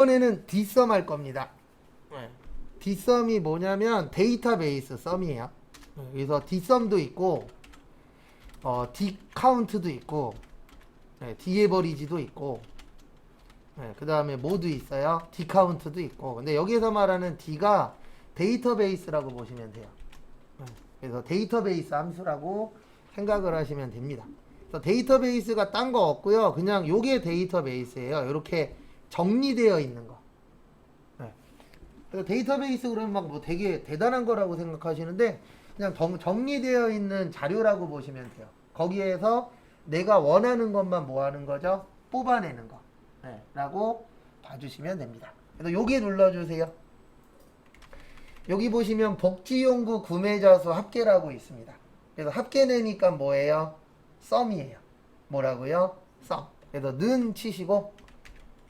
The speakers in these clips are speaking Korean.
이번에는 dsum 할 겁니다. dsum이 뭐냐면 데이터베이스 썸이에요. 그래서 dsum도 있고 dcount도 있고 dAverage도 있고 그 다음에 뭐도 있어요. dcount도 있고. 근데 여기에서 말하는 d가 데이터베이스라고 보시면 돼요. 그래서 데이터베이스 함수라고 생각을 하시면 됩니다. 그래서 데이터베이스가 딴 거 없고요. 그냥 요게 데이터베이스예요. 이렇게 정리되어 있는 거. 그래서 데이터베이스 그러면 막 뭐 되게 대단한 거라고 생각하시는데 그냥 정리되어 있는 자료라고 보시면 돼요. 거기에서 내가 원하는 것만 뭐 하는 거죠? 뽑아내는 거. 라고 봐주시면 됩니다. 그래서 여기 눌러주세요. 여기 보시면 복지용구 구매자 수 합계라고 있습니다. 그래서 합계내니까 뭐예요? 썸이에요. 뭐라고요? 썸. 그래서 는 치시고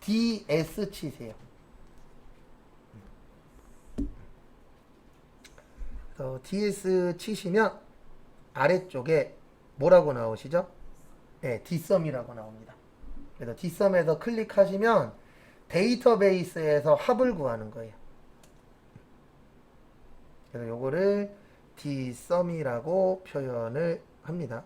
ds 치세요. 그래서 ds 치시면 아래쪽에 뭐라고 나오시죠? 네, dsum이라고 나옵니다. 그래서 dsum에서 클릭하시면 데이터베이스에서 합을 구하는 거예요. 그래서 요거를 dsum이라고 표현을 합니다.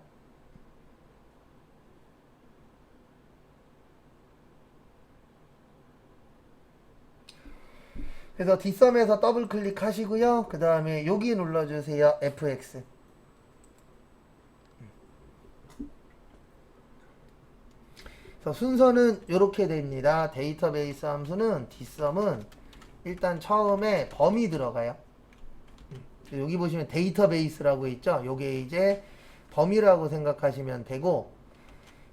그래서 dsum에서 더블 클릭하시고요. 그 다음에 여기 눌러주세요. fx. 그래서 순서는 이렇게 됩니다. 데이터베이스 함수는 dsum은 일단 처음에 범위 들어가요. 여기 보시면 데이터베이스라고 있죠. 요게 이제 범위라고 생각하시면 되고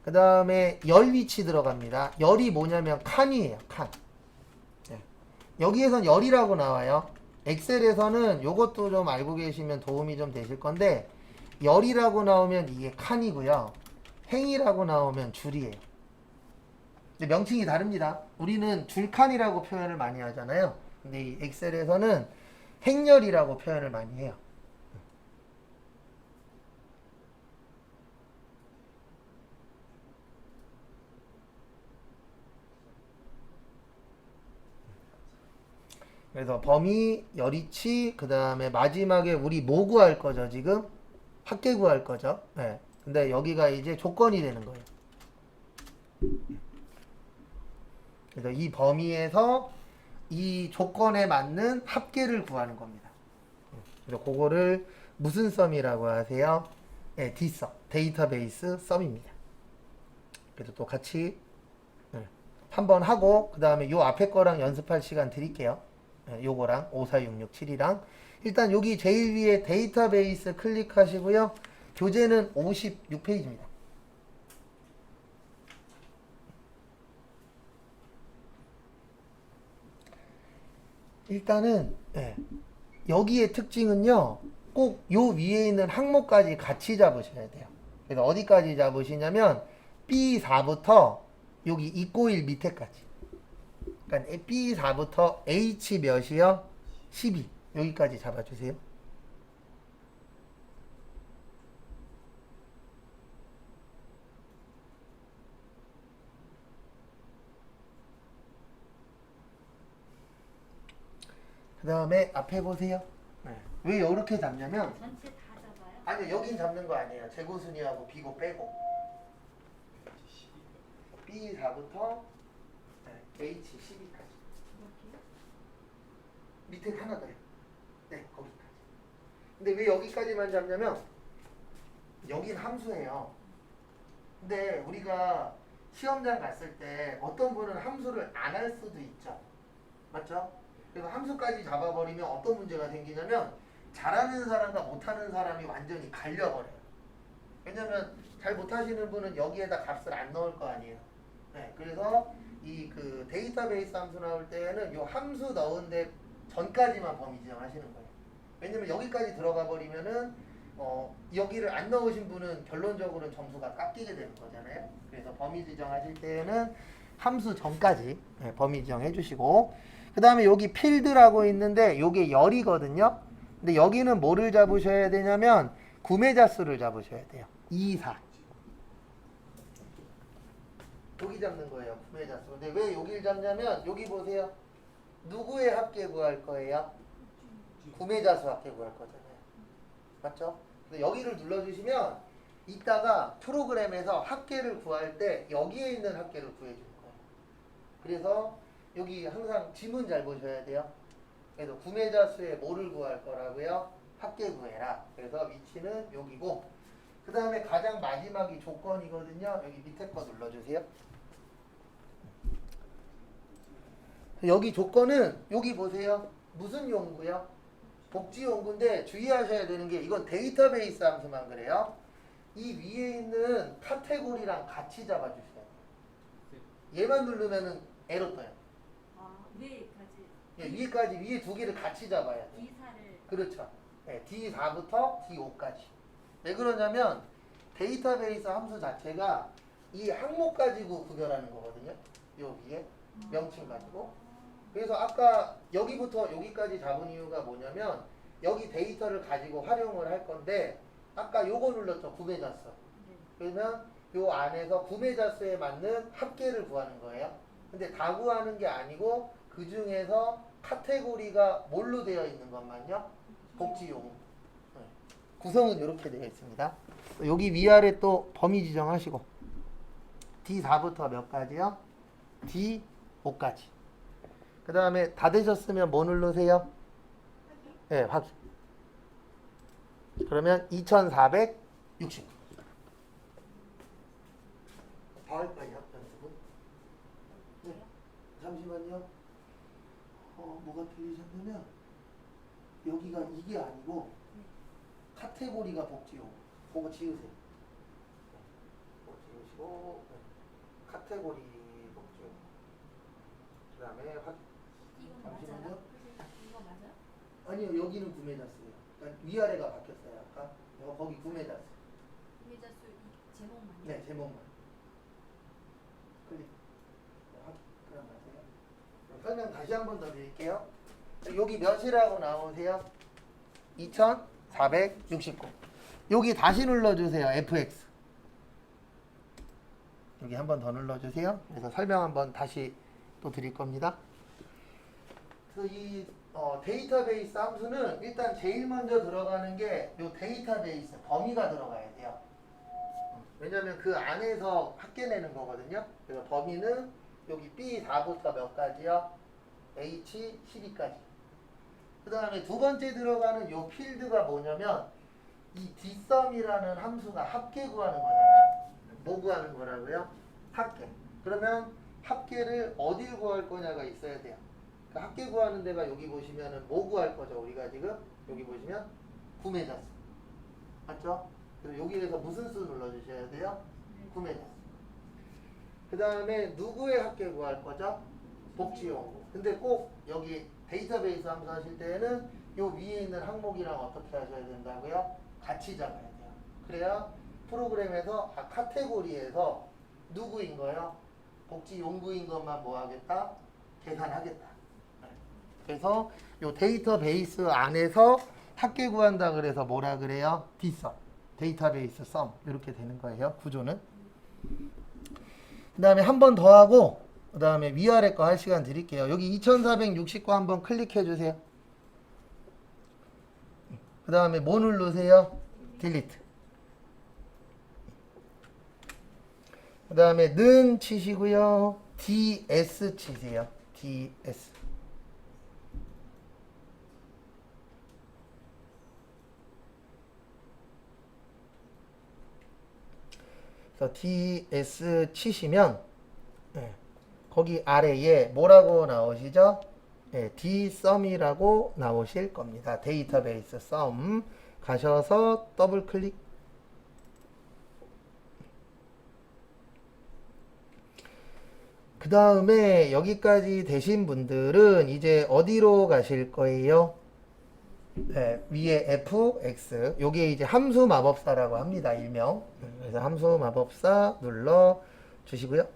그 다음에 열 위치 들어갑니다. 열이 뭐냐면 칸이에요. 칸. 여기에선 열이라고 나와요. 엑셀에서는 요것도 좀 알고 계시면 도움이 좀 되실 건데 열이라고 나오면 이게 칸이고요. 행이라고 나오면 줄이에요. 근데 명칭이 다릅니다. 우리는 줄칸이라고 표현을 많이 하잖아요. 근데 이 엑셀에서는 행열이라고 표현을 많이 해요. 그래서 범위, 열이치, 그 다음에 마지막에 우리 뭐 구할 거죠, 지금? 합계 구할 거죠. 네. 근데 여기가 이제 조건이 되는 거예요. 그래서 이 범위에서 이 조건에 맞는 합계를 구하는 겁니다. 그래서 그거를 무슨 썸이라고 하세요? 네, dsum, 데이터베이스 썸입니다. 그래서 또 같이 한번 하고 그 다음에 요 앞에 거랑 연습할 시간 드릴게요. 요거랑 54667이랑 일단 여기 제일 위에 데이터베이스 클릭하시고요. 교재는 56페이지입니다. 일단은 여기의 특징은요. 꼭 요 위에 있는 항목까지 같이 잡으셔야 돼요. 그래서 어디까지 잡으시냐면 B4부터 여기 291 밑에까지. 그러니까 B4부터 H 몇이요? 12. 여기까지 잡아주세요. 그 다음에 앞에 보세요. 왜 이렇게 잡냐면 전체 다 잡아요? 아니요 여긴 잡는 거 아니에요. 재고 순위하고 비고 빼고 B4부터 H12까지 밑에 하나 더요. 네 거기까지. 근데 왜 여기까지만 잡냐면 여긴 함수예요. 근데 우리가 시험장 갔을 때 어떤 분은 함수를 안 할 수도 있죠. 맞죠? 그래서 함수까지 잡아버리면 어떤 문제가 생기냐면 잘하는 사람과 못하는 사람이 완전히 갈려버려요. 왜냐면 잘 못하시는 분은 여기에다 값을 안 넣을 거 아니에요. 네, 그래서 이 그 데이터베이스 함수 나올 때는 요 함수 넣은 데 전까지만 범위 지정하시는 거예요. 왜냐면 여기까지 들어가 버리면은 여기를 안 넣으신 분은 결론적으로는 점수가 깎이게 되는 거잖아요. 그래서 범위 지정하실 때는 함수 전까지 범위 지정해 주시고 그 다음에 여기 필드라고 있는데 요게 열이거든요. 근데 여기는 뭐를 잡으셔야 되냐면 구매자 수를 잡으셔야 돼요. 2, 4. 여기 잡는 거예요. 구매자 수. 근데 왜 여기를 잡냐면 여기 보세요. 누구의 합계 구할 거예요? 구매자 수 합계 구할 거잖아요. 맞죠? 근데 여기를 눌러주시면 이따가 프로그램에서 합계를 구할 때 여기에 있는 합계를 구해주는 거예요. 그래서 여기 항상 지문 잘 보셔야 돼요. 그래서 구매자 수의 뭐를 구할 거라고요? 합계 구해라. 그래서 위치는 여기고 그 다음에 가장 마지막이 조건이거든요. 여기 밑에 거 눌러주세요. 여기 조건은 여기 보세요. 무슨 용구요? 복지 용구인데 주의하셔야 되는 게 이건 데이터베이스 함수만 그래요. 이 위에 있는 카테고리랑 같이 잡아주셔야 돼요. 얘만 누르면은 에러 떠요. 아, 위에까지. 예, 위에까지 위에 두 개를 같이 잡아야 돼요. D4를. 그렇죠. 네, D4부터 D5까지. 왜 그러냐면 데이터베이스 함수 자체가 이 항목 가지고 구별하는 거거든요. 요 위에 명칭 가지고. 그래서 아까 여기부터 여기까지 잡은 이유가 뭐냐면 여기 데이터를 가지고 활용을 할 건데 아까 요거 눌렀죠. 구매자 수. 네. 그러면 요 안에서 구매자 수에 맞는 합계를 구하는 거예요. 근데 다 구하는 게 아니고 그 중에서 카테고리가 뭘로 되어 있는 것만요? 복지용. 네. 구성은 이렇게 되어 있습니다. 여기 위아래 또 범위 지정하시고 D4부터 몇 가지요? D5까지. 그 다음에 다 되셨으면 뭐 누르세요? 네, 확인. 그러면 2460. 더 할까요? 연습은? 네. 잠시만요. 뭐가 틀리셨냐면 여기가 이게 아니고 카테고리가 복지용. 그거 지우세요. 그거 지우시고 카테고리 복지용. 그 다음에 이거 잠시만요. 맞아요? 이거 맞아요? 아니요, 여기는 구매자 수예요. 그러니까 위아래가 바뀌었어요. 아까 거기 구매자 수. 구매자 수 제목만요? 네, 제목만. 클릭. 그럼 마세요. 설명 다시 한 번 더 드릴게요. 여기 몇이라고 나오세요? 2469. 여기 다시 눌러주세요. FX. 여기 한 번 더 눌러주세요. 그래서 설명 한번 다시 또 드릴 겁니다. 그래서 이 데이터베이스 함수는 일단 제일 먼저 들어가는 게 이 데이터베이스 범위가 들어가야 돼요. 왜냐하면 그 안에서 합계 내는 거거든요. 그래서 범위는 여기 B4부터 몇 가지요? H12까지. 그 다음에 두 번째 들어가는 이 필드가 뭐냐면 이 dsum이라는 함수가 합계 구하는 거잖아요. 뭐 구하는 거라고요? 합계. 그러면 합계를 어딜 구할 거냐가 있어야 돼요. 그 합계 구하는 데가 여기 보시면은 뭐 구할 거죠? 우리가 지금 여기 보시면 구매자 수. 맞죠? 그래서 여기에서 무슨 수 눌러주셔야 돼요? 구매자 수. 그 다음에 누구의 합계 구할 거죠? 복지용. 근데 꼭 여기 데이터베이스 함수 하실 때에는 요 위에 있는 항목이랑 어떻게 하셔야 된다고요? 같이 잡아야 돼요. 그래야 프로그램에서 카테고리에서 누구인 거요? 복지용구인 것만 뭐 하겠다? 계산하겠다. 그래서 요 데이터베이스 안에서 합계 구한다 그래서 뭐라 그래요? dsum. 데이터베이스 sum. 이렇게 되는 거예요. 구조는. 그 다음에 한 번 더 하고 그 다음에 위아래 거 할 시간 드릴게요. 여기 2469 한번 클릭해 주세요. 그 다음에 뭐 누르세요? 딜리트. 그 다음에 는 치시고요. ds 치세요. ds. 그래서 ds 치시면 거기 아래에 뭐라고 나오시죠? dsum이라고 나오실 겁니다. 데이터베이스 sum 가셔서 더블 클릭. 그 다음에 여기까지 되신 분들은 이제 어디로 가실 거예요? 위에 fx 요게 이제 함수 마법사라고 합니다. 일명. 그래서 함수 마법사 눌러 주시고요.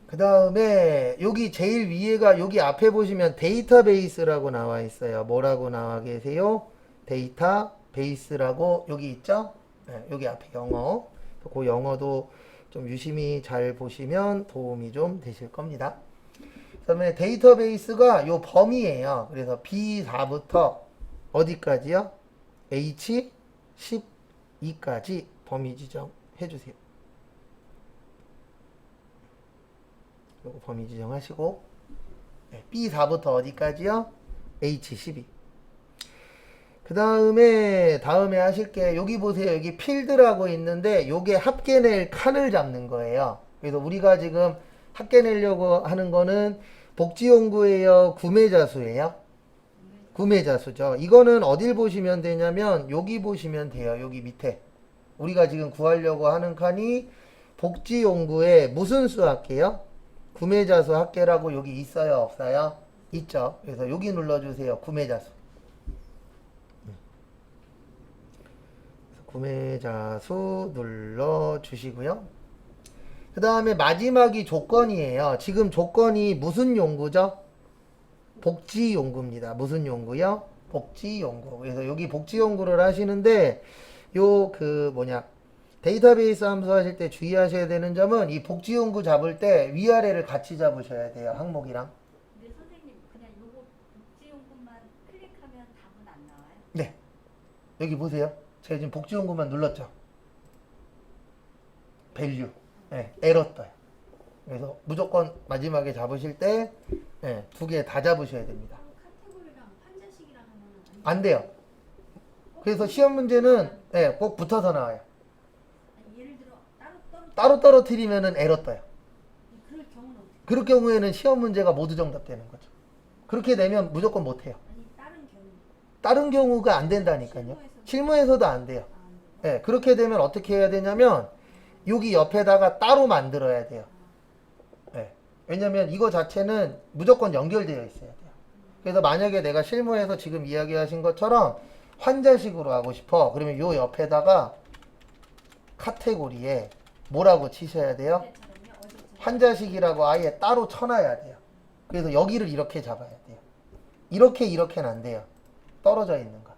그 다음에 여기 제일 위에가 여기 앞에 보시면 데이터베이스라고 나와 있어요. 뭐라고 나와 계세요? 데이터 베이스라고 여기 있죠? 네, 여기 앞에 영어. 그 영어도 좀 유심히 잘 보시면 도움이 좀 되실 겁니다. 그다음에 데이터베이스가 요 범위예요. 그래서 B4부터 어디까지요? H12까지 범위 지정해 주세요. 요거 범위 지정하시고 네, B4부터 어디까지요? H12. 그 다음에 하실 게 여기 보세요. 여기 필드라고 있는데 요게 합계 낼 칸을 잡는 거예요. 그래서 우리가 지금 합계 내려고 하는 거는 복지연구예요? 구매자 수예요? 구매자 수죠. 이거는 어딜 보시면 되냐면 여기 보시면 돼요. 여기 밑에. 우리가 지금 구하려고 하는 칸이 복지연구에 무슨 수 할게요? 구매자 수 합계라고 여기 있어요? 없어요? 있죠. 그래서 여기 눌러주세요. 구매자 수. 구매자 수 눌러주시고요. 그 다음에 마지막이 조건이에요. 지금 조건이 무슨 연구죠? 복지 연구입니다. 무슨 연구요? 복지 연구. 그래서 여기 복지 연구를 하시는데 요 데이터베이스 함수 하실 때 주의하셔야 되는 점은 이 복지 연구 잡을 때 위아래를 같이 잡으셔야 돼요. 항목이랑. 근데 선생님 그냥 요거 복지용품만 클릭하면 답은 안 나와요? 네. 여기 보세요. 제가 지금 복지 연구만 눌렀죠. 밸류. 네, 에러 떠요. 그래서 무조건 마지막에 잡으실 때 두 개 다 잡으셔야 됩니다. 카테고리랑 환자식이랑 하면은 안 돼요. 그래서 시험 문제는 꼭 붙어서 나와요. 아니, 예를 들어 따로 떨어뜨리면은 에러 떠요. 그럴 경우는 어떻게? 그럴 경우에는 시험 문제가 모두 정답되는 거죠. 그렇게 되면 무조건 못해요. 아니 다른 경우 다른 경우가 안 된다니까요. 실무에서도 안 돼요. 안 돼. 그렇게 되면 어떻게 해야 되냐면 여기 옆에다가 따로 만들어야 돼요. 왜냐면 이거 자체는 무조건 연결되어 있어야 돼요. 그래서 만약에 내가 실무에서 지금 이야기하신 것처럼 환자식으로 하고 싶어. 그러면 요 옆에다가 카테고리에 뭐라고 치셔야 돼요? 어제처럼요? 어제처럼. 환자식이라고 아예 따로 쳐놔야 돼요. 그래서 여기를 이렇게 잡아야 돼요. 이렇게는 안 돼요. 떨어져 있는 거.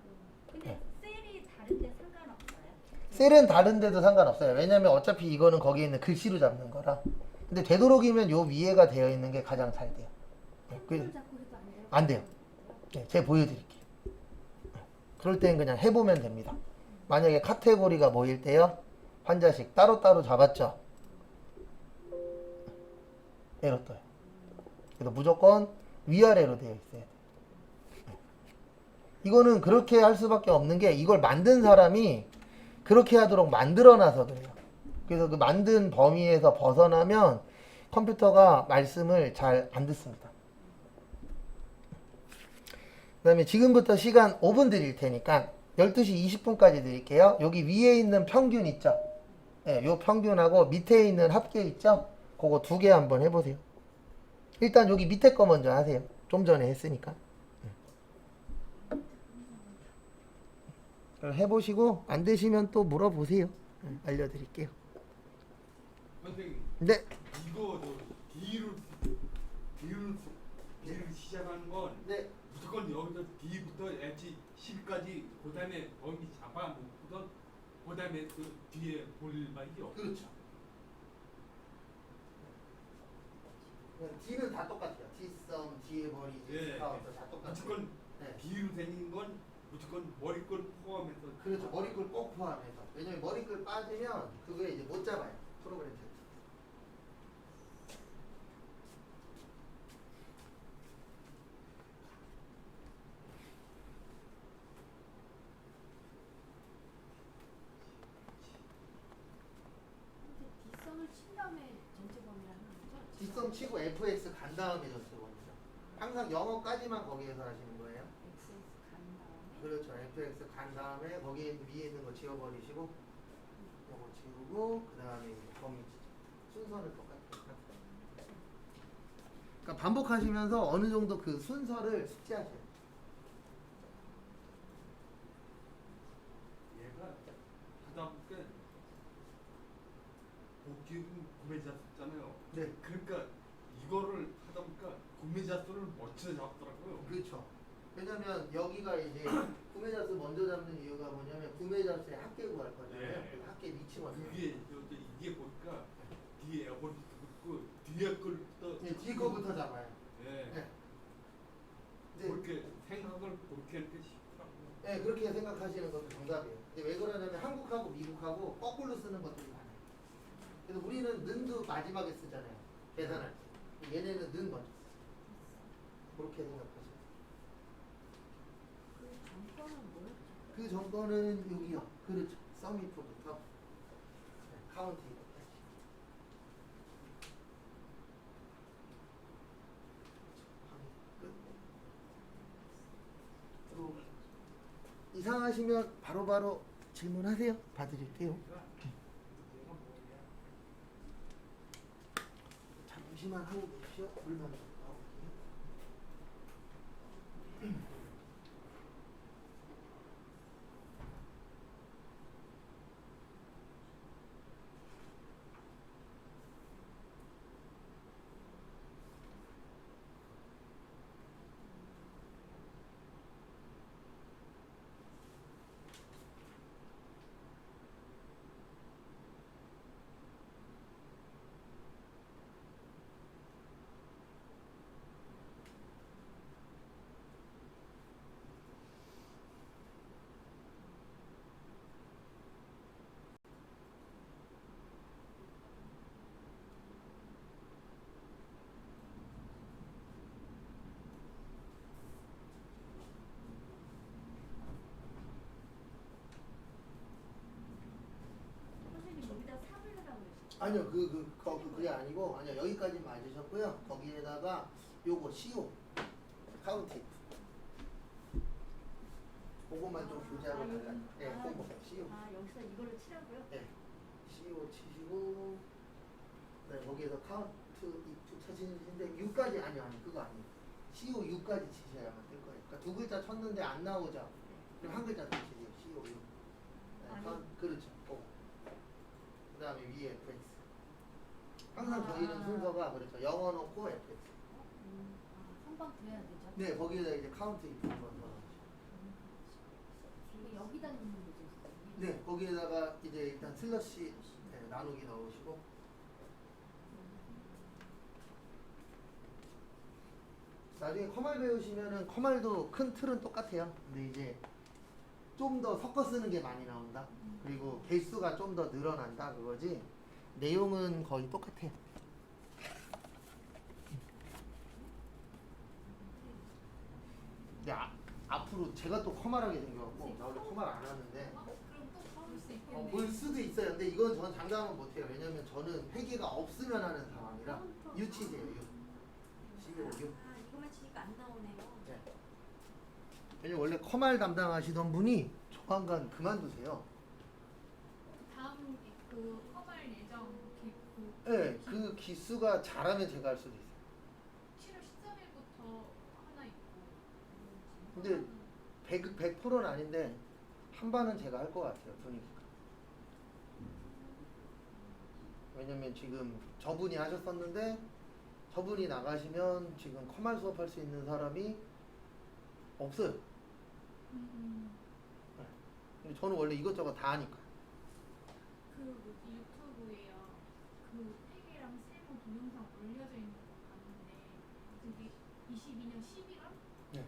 근데 셀이 다른데 상관없어요? 셀은 다른데도 상관없어요. 왜냐면 어차피 이거는 거기에 있는 글씨로 잡는 거라. 근데 되도록이면 요 위에가 되어 있는 게 가장 잘 돼요. 템플을 잡고 해도 안 돼요? 안 돼요. 제가 보여드릴게요. 그럴 땐 그냥 해보면 됩니다. 만약에 카테고리가 뭐일 때요? 환자식 따로따로 잡았죠? 에러 떠요. 그래서 무조건 위아래로 되어 있어야 돼요. 이거는 그렇게 할 수밖에 없는 게 이걸 만든 사람이 그렇게 하도록 만들어놔서 그래요. 그래서 그 만든 범위에서 벗어나면 컴퓨터가 말씀을 잘 안 듣습니다. 그 다음에 지금부터 시간 5분 드릴 테니까 12시 20분까지 드릴게요. 여기 위에 있는 평균 있죠? 요 평균하고 밑에 있는 합계 있죠? 그거 두 개 한번 해보세요. 일단 여기 밑에 거 먼저 하세요. 좀 전에 했으니까. 해보시고 안 되시면 또 물어보세요. 알려드릴게요. 선생님, 네. 이거 D를 시작하는 건 네. 무조건 여기서 D부터 H10까지 그 다음에 범위 잡아놓고선 그 다음에 그 뒤에 볼 말이죠. 그렇죠. D는 다 똑같아요. D썸, D의 머리, 예. D카운터 다 똑같아요. 무조건 네. D로 생긴 건 무조건 머리꼴 포함해서. 그렇죠. 머리글 꼭 포함해서. 왜냐면 머리글 빠지면 그거에 이제 못 잡아요. 프로그램 자체. 근데 뒷성을 친 다음에 전체 범위라는 거죠? D썸 치고 FX 간 다음에 전체 범위죠. 항상 영어까지만 거기에서 하시는 거예요. XS 간 다음에 그렇죠. FX 간 다음에 거기에 위에 있는 거 지워버리시고 이거 지우고 그 다음에 범위 순서를 똑같아요. 그러니까 반복하시면서 어느 정도 그 순서를 숙지하셔야 돼요. 얘가 하다 보니까 복귀 구매자 수잖아요. 네. 그러니까 이거를 하다 보니까 구매자 수를 멋지게 잡더라고요. 그렇죠. 왜냐면 여기가 이제 구매자 수 먼저 잡는 이유가 뭐냐면 구매자 수에 합계 구할 거잖아요. 예. 그래서 합계 미치면 그게 이게 보니까 뒤에 에어컨이 있고 뒤에 걸부터 예, 뒤 거부터 잡아요. 예. 네. 이제 그렇게 생각을 그렇게 이렇게 쉽더라고. 네, 그렇게 생각하시는 것도 정답이에요. 근데 왜 그러냐면 한국하고 미국하고 거꾸로 쓰는 것들이 많아요. 그래서 우리는 는도 마지막에 쓰잖아요. 계산할 때. 얘네는 는 먼저 써요. 그렇게 생각하시면 돼요. 그 정권은 뭐였죠? 그 정권은 여기요. 그렇죠. 서미프부터 네, 카운티까지. 끝. 그리고 이상하시면 바로바로 질문하세요. 봐드릴게요. 잠시만 하고 계십시오. 물만 좀 나올게요. 선생님 여기다 3을 하라고 그러셨죠? 아니요, 그게 아니고, 아니요, 여기까지 맞으셨고요. 거기에다가 요거 CO 카운티. 그거만 좀 교재하고 여기. 달라요. 네, 그거 CO. 아 여기서 이거를 치라고요? 네, CO 치시고, 네, 거기에서 카운트 입투 쳐지는데 6까지 아니요, 그거 아니에요. CO 6까지 치셔야만 될 거예요. 그러니까 두 글자 쳤는데 안 나오죠. 그럼 한 글자 더 치세요. CO 6. 네, 아니. 그렇죠. 그 다음에 위에 FX. 항상 저희는 순서가 그렇죠. 영어 넣고 FX. 선방 드려야 되죠? 네, 거기에다 이제 카운트 입고 한번 넣어주죠. 이게 여기다 넣는 거죠? 선생님? 네, 거기에다가 이제 일단 슬러시 네, 나누기 넣으시고. 나중에 커말 배우시면은 커말도 큰 틀은 똑같아요. 근데 이제 좀 더 섞어 쓰는 게 많이 나온다. 그리고 개수가 좀 더 늘어난다 그거지. 내용은 거의 똑같아요. 근데 앞으로 제가 또 커말하게 생겨갖고 나 원래 커말 안 하는데 그럼 또 써볼 수 있겠네. 볼 수도 있어요. 근데 이건 전 장담은 못해요. 왜냐면 저는 회계가 없으면 하는 상황이라 유치세요. 유. 15, 6. 아 이거만 치니까 안 나오네요. 네. 왜냐면 원래 커말 담당하시던 분이 조만간 그만두세요. 다음 그 커말 예정 네, 그 기수가 잘하면 제가 할 수도 있어요. 7월 13일부터 하나 있고. 근데 100%는 아닌데 한 반은 제가 할 것 같아요. 분위기가. 왜냐면 지금 저분이 하셨었는데 저분이 나가시면 지금 커말 수업할 수 있는 사람이 없어요. 네. 근데 저는 원래 이것저것 다 하니까. 그 뭐지 유튜브에요. 그 회계랑 세무 동영상 올려져 있는 거 봤는데 그게 22년 11월? 네.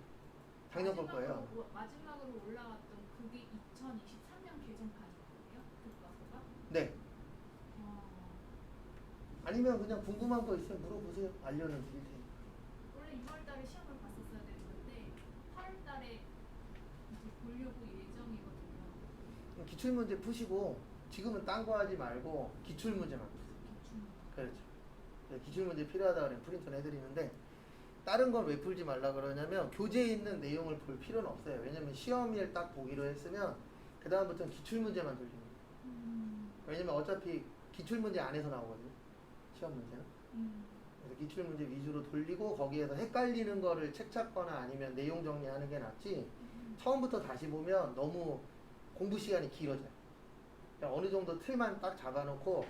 작년 걸 거예요. 마지막으로 올라왔던 그게 2023년 개정판이거든요. 교과서가. 네. 어, 아니면 그냥 궁금한 거 있으면 물어보세요. 알려는 드릴 테니까. 원래 6월달에 시험을 봤었어야 되는데 8월달에 이제 보려고 예정이거든요. 기출문제 푸시고 지금은 딴 거 하지 말고 기출문제만 푸세요. 대충. 그렇죠. 그래서 기출문제 필요하다 그러면 프린트는 해드리는데 다른 건 왜 풀지 말라 그러냐면 교재에 있는 내용을 볼 필요는 없어요. 왜냐면 시험일 딱 보기로 했으면 그 다음부터는 기출문제만 돌리는 거예요. 왜냐면 어차피 기출문제 안에서 나오거든요. 시험 문제는. 그래서 기출문제 위주로 돌리고 거기에서 헷갈리는 거를 책 찾거나 아니면 내용 정리하는 게 낫지 처음부터 다시 보면 너무 공부 시간이 길어져요. 그냥 어느 정도 틀만 딱 잡아놓고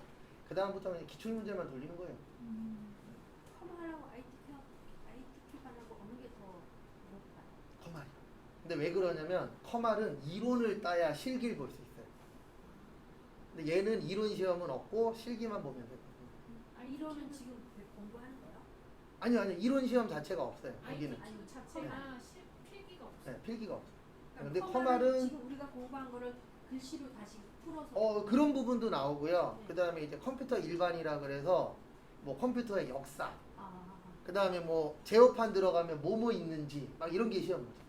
그 다음부터는 기출문제만 돌리는 거예요. 커머하라고 ITK 하라고 어느 게 더 어렵다. 커말이. 근데 왜 그러냐면 커말은 이론을 따야 실기를 볼 수 있어요. 근데 얘는 이론 시험은 없고 실기만 보면 돼요. 아 이러면 지금 공부하는 거요? 아니요, 이론 시험 자체가 없어요. 아니, 여기는. 아니 자체가 필기가 없어요. 네, 필기가 없어요. 그러니까 근데 커말은 커말은 지금 우리가 공부한 거를 글씨로 다시 풀어서 그런 부분도 나오고요. 네. 그 다음에 이제 컴퓨터 일반이라 그래서 뭐 컴퓨터의 역사, 아, 그 다음에 뭐 제어판 들어가면 뭐뭐 있는지 막 이런 게 시험 문제.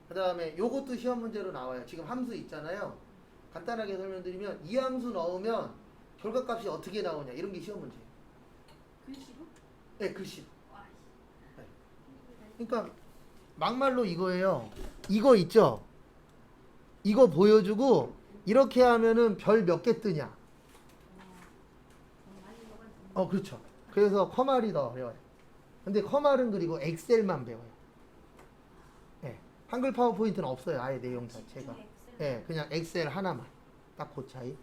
그 다음에 요것도 시험 문제로 나와요. 지금 함수 있잖아요. 간단하게 설명드리면 이 함수 넣으면 결과값이 어떻게 나오냐 이런 게 시험 문제예요. 글씨로? 네, 글씨. 와, 네. 그러니까 막말로 이거예요. 이거 있죠? 이거 보여주고 이렇게 하면은 별 몇 개 뜨냐. 그렇죠. 그래서 커말이 더 어려워요. 근데 커말은 그리고 엑셀만 배워요. 네. 한글 파워포인트는 없어요. 아예 내용 자체가. 네, 그냥 엑셀 하나만. 딱 그 차이.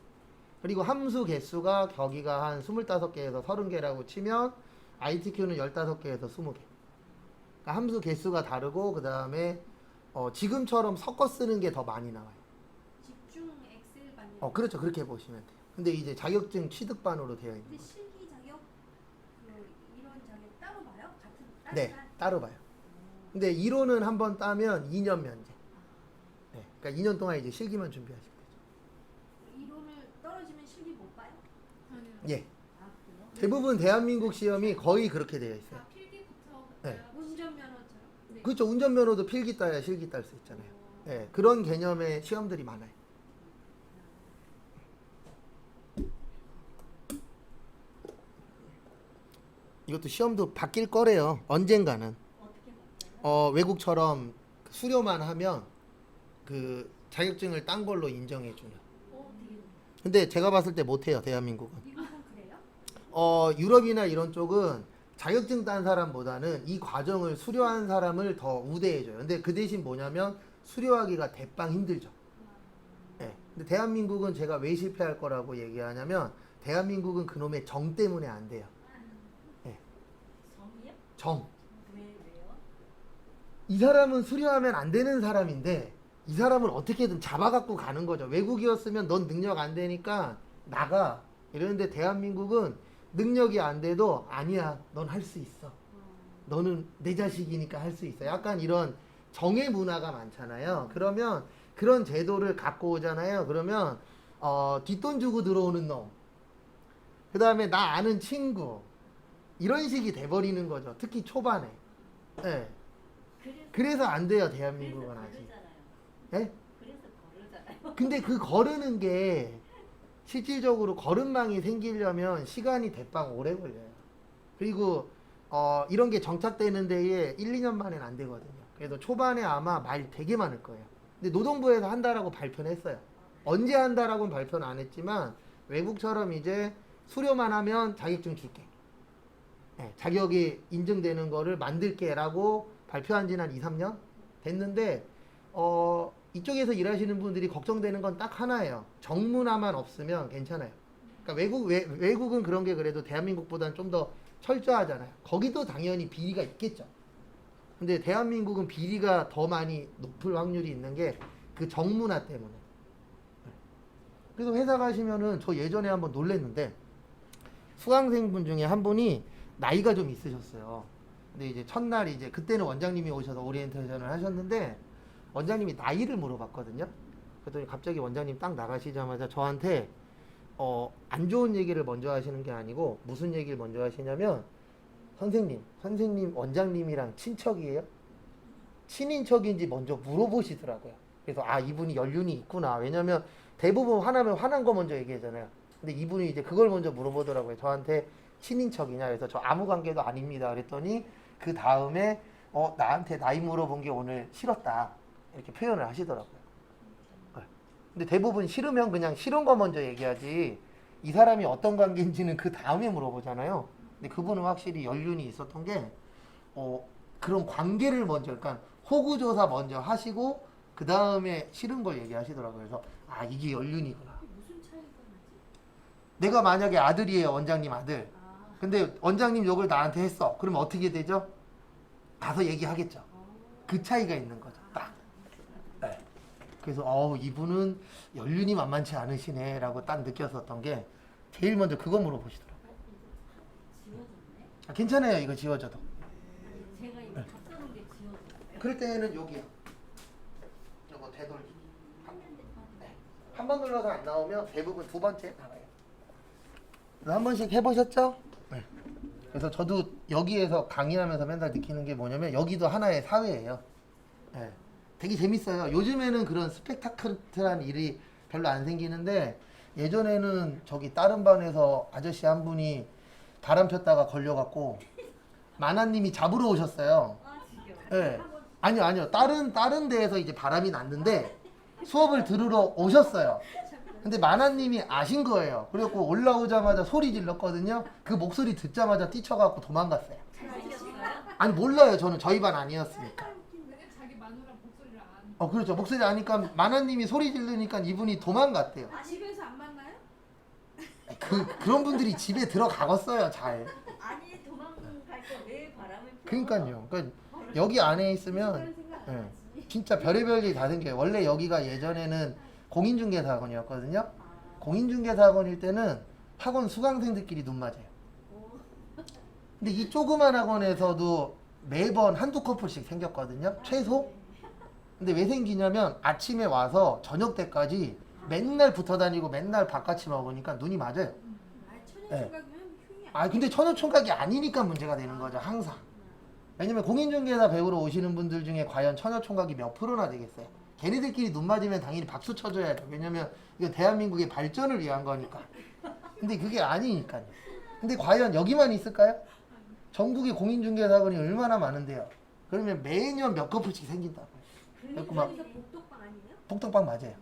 그리고 함수 개수가 격이가 한 25개에서 30개라고 치면 ITQ는 15개에서 20개. 그러니까 함수 개수가 다르고 그 다음에 지금처럼 섞어 쓰는 게 더 많이 나와요. 집중 엑셀 반영. 그렇죠. 그렇게 보시면 돼요. 근데 이제 자격증 취득반으로 되어 있는 근데 거죠. 실기 자격 이런 자격 따로 봐요? 같은 네, 따로 봐요. 근데 이론은 한번 따면 2년 면제. 네, 그러니까 2년 동안 이제 실기만 준비하시면 되죠. 이론을 떨어지면 실기 못 봐요? 아니요. 예. 아 그래요? 대부분 대한민국 시험이 거의 그렇게 되어 있어요. 다 필기부터 네. 운전면허처럼? 네. 그렇죠. 운전면허도 필기 따야 실기 딸 수 있잖아요. 네, 그런 개념의 시험들이 많아요. 이것도 시험도 바뀔 거래요. 언젠가는. 어떻게 바뀌어요? 외국처럼 수료만 하면 그 자격증을 딴 걸로 인정해 주는. 되게 근데 제가 봤을 때 못해요. 대한민국은. 미국은 그래요? 유럽이나 이런 쪽은 자격증 딴 사람보다는 이 과정을 수료한 사람을 더 우대해줘요. 근데 그 대신 뭐냐면 수료하기가 대빵 힘들죠. 네. 근데 대한민국은 제가 왜 실패할 거라고 얘기하냐면 대한민국은 그놈의 정 때문에 안 돼요. 성이요? 정. 왜요? 이 사람은 수료하면 안 되는 사람인데 이 사람을 어떻게든 잡아갖고 가는 거죠. 외국이었으면 넌 능력 안 되니까 나가. 이러는데 대한민국은 능력이 안 돼도 아니야. 넌 할 수 있어. 너는 내 자식이니까 할 수 있어. 약간 이런 정의 문화가 많잖아요. 그러면 그런 제도를 갖고 오잖아요. 그러면 뒷돈 주고 들어오는 놈. 그 다음에 나 아는 친구. 이런 식이 돼버리는 거죠. 특히 초반에. 네. 그래서 안 돼요. 대한민국은 그래서 아직. 거르잖아요. 네? 그래서 거르잖아요. 근데 그 거르는 게 실질적으로 거름망이 생기려면 시간이 대빵 오래 걸려요. 그리고 이런 게 정착되는 데에 1, 2년 만에는 안 되거든요. 그래서 초반에 아마 말 되게 많을 거예요. 근데 노동부에서 한다라고 발표는 했어요. 언제 한다라고는 발표는 안 했지만 외국처럼 이제 수료만 하면 자격증 줄게. 네, 자격이 인증되는 거를 만들게라고 발표한 지는 한 2, 3년 됐는데 이쪽에서 일하시는 분들이 걱정되는 건 딱 하나예요. 정문화만 없으면 괜찮아요. 그러니까 외국은 그런 게 그래도 대한민국보다는 좀 더 철저하잖아요. 거기도 당연히 비리가 있겠죠. 근데 대한민국은 비리가 더 많이 높을 확률이 있는 게 그 정문화 때문에. 그래서 회사 가시면은 저 예전에 한번 놀랬는데 수강생분 중에 한 분이 나이가 좀 있으셨어요. 근데 이제 첫날 이제 그때는 원장님이 오셔서 오리엔테이션을 하셨는데 원장님이 나이를 물어봤거든요. 그랬더니 갑자기 원장님 딱 나가시자마자 저한테 안 좋은 얘기를 먼저 하시는 게 아니고 무슨 얘기를 먼저 하시냐면 선생님 원장님이랑 친척이에요? 친인척인지 먼저 물어보시더라고요. 그래서 이분이 연륜이 있구나. 왜냐면 대부분 화나면 화난 거 먼저 얘기하잖아요. 근데 이분이 이제 그걸 먼저 물어보더라고요. 저한테 친인척이냐. 그래서 저 아무 관계도 아닙니다. 그랬더니 그 다음에 나한테 나이 물어본 게 오늘 싫었다. 이렇게 표현을 하시더라고요. 근데 대부분 싫으면 그냥 싫은 거 먼저 얘기하지 이 사람이 어떤 관계인지는 그 다음에 물어보잖아요. 근데 그분은 확실히 연륜이 있었던 게 그런 관계를 먼저 그러니까 호구조사 먼저 하시고 그 다음에 싫은 걸 얘기하시더라고요. 그래서 이게 연륜이구나. 무슨 차이가 나지? 내가 만약에 아들이에요. 원장님 아들. 근데 원장님 욕을 나한테 했어. 그러면 어떻게 되죠? 가서 얘기하겠죠. 그 차이가 있는 거죠. 딱. 네. 그래서 이분은 연륜이 만만치 않으시네라고 딱 느꼈었던 게 제일 먼저 그거 물어보시더라고요. 지워졌네. 괜찮아요. 이거 지워져도. 제가 이거 갖다 놓은 게 지워졌어요. 그럴 때는 여기요. 요거 되돌리기. 했는데 네. 한 번 눌러서 안 나오면 대부분 두 번째 나와요. 그래서 한 번씩 해보셨죠? 네. 그래서 저도 여기에서 강의하면서 맨날 느끼는 게 뭐냐면 여기도 하나의 사회예요. 네. 되게 재밌어요. 요즘에는 그런 스펙타클한 일이 별로 안 생기는데 예전에는 저기 다른 반에서 아저씨 한 분이 바람 폈다가 걸려갖고 만화님이 잡으러 오셨어요. 아 지겨워. 네. 아니요. 다른 데에서 이제 바람이 났는데 수업을 들으러 오셨어요. 근데 만화님이 아신 거예요. 그래갖고 올라오자마자 소리 질렀거든요. 그 목소리 듣자마자 뛰쳐갖고 도망갔어요. 잘생겼어요? 아니 몰라요. 저는 저희 반 아니었으니까. 근데 자기 마누라 목소리를 안. 그렇죠. 목소리 아니까 만화님이 소리 지르니까 이분이 도망갔대요. 아 집에서 안 만나요? 그런 분들이 집에 들어가겠어요. 잘. 아니 도망갈 때 왜 바람을 펴? 그러니까요. 그러니까 여기 안에 있으면 생각 안 예, 하지. 진짜 별의별 일이 다 생겨요. 원래 여기가 예전에는 공인중개사학원이었거든요. 아, 공인중개사학원일 때는 학원 수강생들끼리 눈 맞아요. 오. 근데 이 조그만 학원에서도 매번 한두 커플씩 생겼거든요. 최소. 근데 왜 생기냐면 아침에 와서 저녁 때까지 맨날 붙어 다니고 맨날 바깥이 먹으니까 눈이 맞아요. 천연총각이면 흉이 근데 천연총각이 아니니까 문제가 되는 거죠. 항상. 왜냐면 공인중개사 배우러 오시는 분들 중에 과연 천연총각이 몇 프로나 되겠어요. 걔네들끼리 눈 맞으면 당연히 박수 쳐줘야죠. 왜냐면 이건 대한민국의 발전을 위한 거니까. 근데 그게 아니니까요. 근데 과연 여기만 있을까요? 전국에 공인중개사학원이 얼마나 많은데요. 그러면 매년 몇 커플씩 생긴다고요. 그래갖고 막 복덕방 아니에요? 복덕방 맞아요.